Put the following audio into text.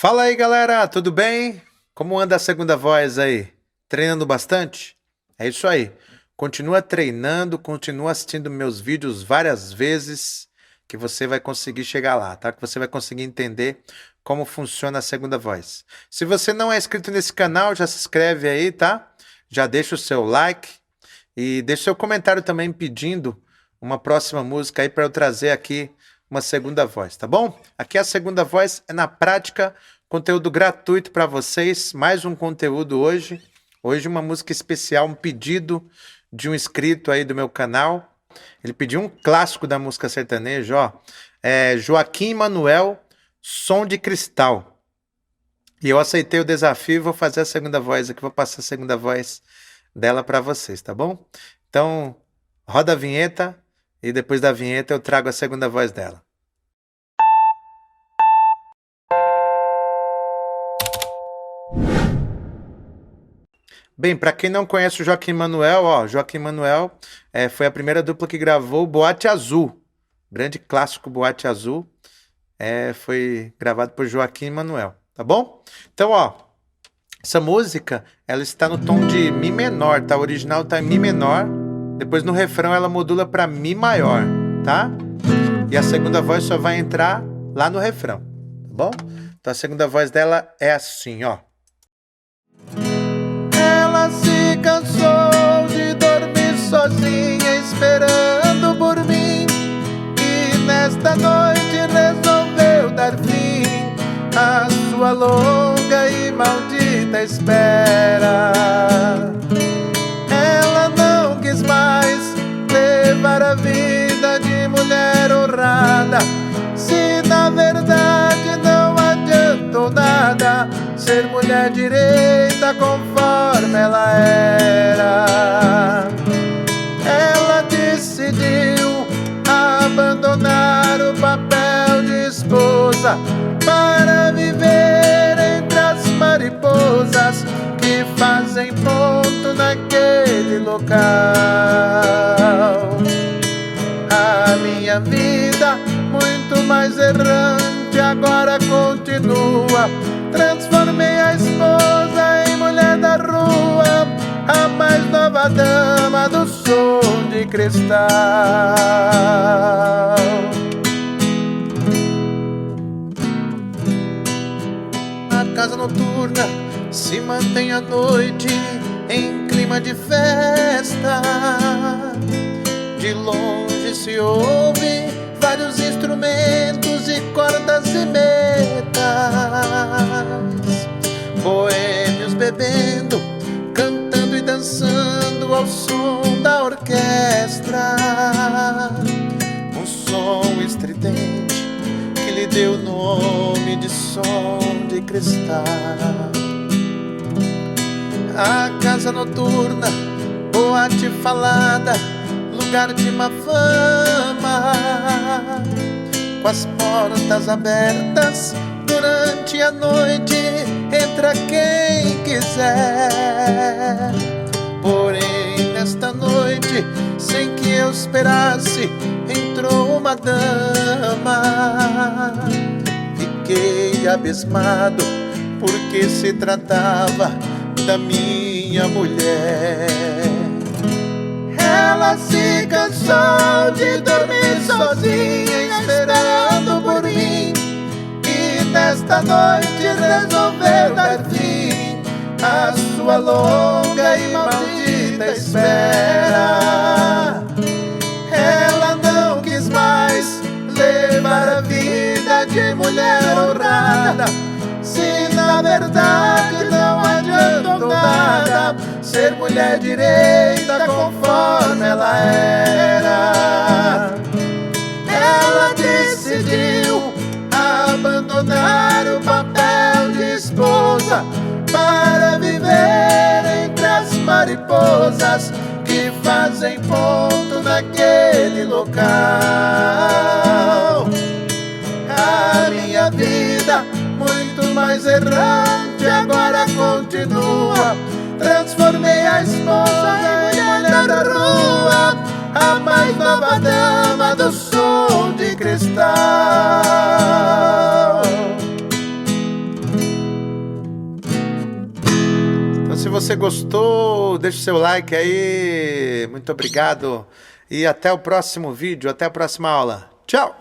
Fala aí, galera, tudo bem? Como anda a segunda voz aí? Treinando bastante? É isso aí. Continua treinando, continua assistindo meus vídeos várias vezes, que você vai conseguir chegar lá, tá? Que você vai conseguir entender como funciona a segunda voz. Se você não é inscrito nesse canal, já se inscreve aí, tá? Já deixa o seu like e deixa o seu comentário também pedindo uma próxima música aí para eu trazer aqui uma segunda voz, tá bom? Aqui a segunda voz é na prática, conteúdo gratuito para vocês, mais um conteúdo hoje. Hoje uma música especial, um pedido de um inscrito aí do meu canal. Ele pediu um clássico da música sertaneja, ó. É Joaquim Manuel, Som de Cristal. E eu aceitei o desafio e vou fazer a segunda voz aqui, vou passar a segunda voz dela para vocês, tá bom? Então, roda a vinheta e depois da vinheta eu trago a segunda voz dela. Bem, para quem não conhece o Joaquim Manuel, ó, Joaquim Manuel foi a primeira dupla que gravou Boate Azul, grande clássico Boate Azul, foi gravado por Joaquim Manuel, tá bom? Então, ó, essa música, ela está no tom de Mi menor, tá? O original tá em Mi menor, depois no refrão ela modula para Mi maior, tá? E a segunda voz só vai entrar lá no refrão, tá bom? Então a segunda voz dela é assim, ó. Ela se cansou de dormir sozinha esperando por mim e nesta noite resolveu dar fim à sua longa e maldita espera. Ela não quis mais levar a vida de mulher honrada, se na verdade não adiantou nada ser mulher direita conforme ela era. Ela decidiu abandonar o papel de esposa para viver entre as mariposas que fazem ponto naquele local. A minha vida, muito mais errante, agora continua. Transformei a esposa em mulher da rua, a mais nova dama do som de cristal. A casa noturna se mantém à noite em clima de festa. De longe se ouve vários instrumentos e cordas e metais, boêmios bebendo, cantando e dançando ao som da orquestra. Um som estridente que lhe deu o nome de som de cristal. A casa noturna, boate falada, lugar de má fama, com as portas abertas durante a noite, entra quem quiser. Porém, nesta noite, sem que eu esperasse, entrou uma dama. Fiquei abismado, porque se tratava da minha mulher. Ela se cansou de dormir sozinha esperando por mim e nesta noite resolveu dar fim à sua longa e maldita espera. Ela não quis mais levar a vida de mulher honrada, se na verdade não adiantou nada ser mulher direita conforme ela era. Ela decidiu abandonar o papel de esposa para viver entre as mariposas que fazem ponto naquele local. A minha vida, muito mais errante, agora continua. Transformei a esposa em mulher da rua, a mais nova dama do som de cristal. Se você gostou, deixa o seu like aí. Muito obrigado. E até o próximo vídeo, até a próxima aula. Tchau!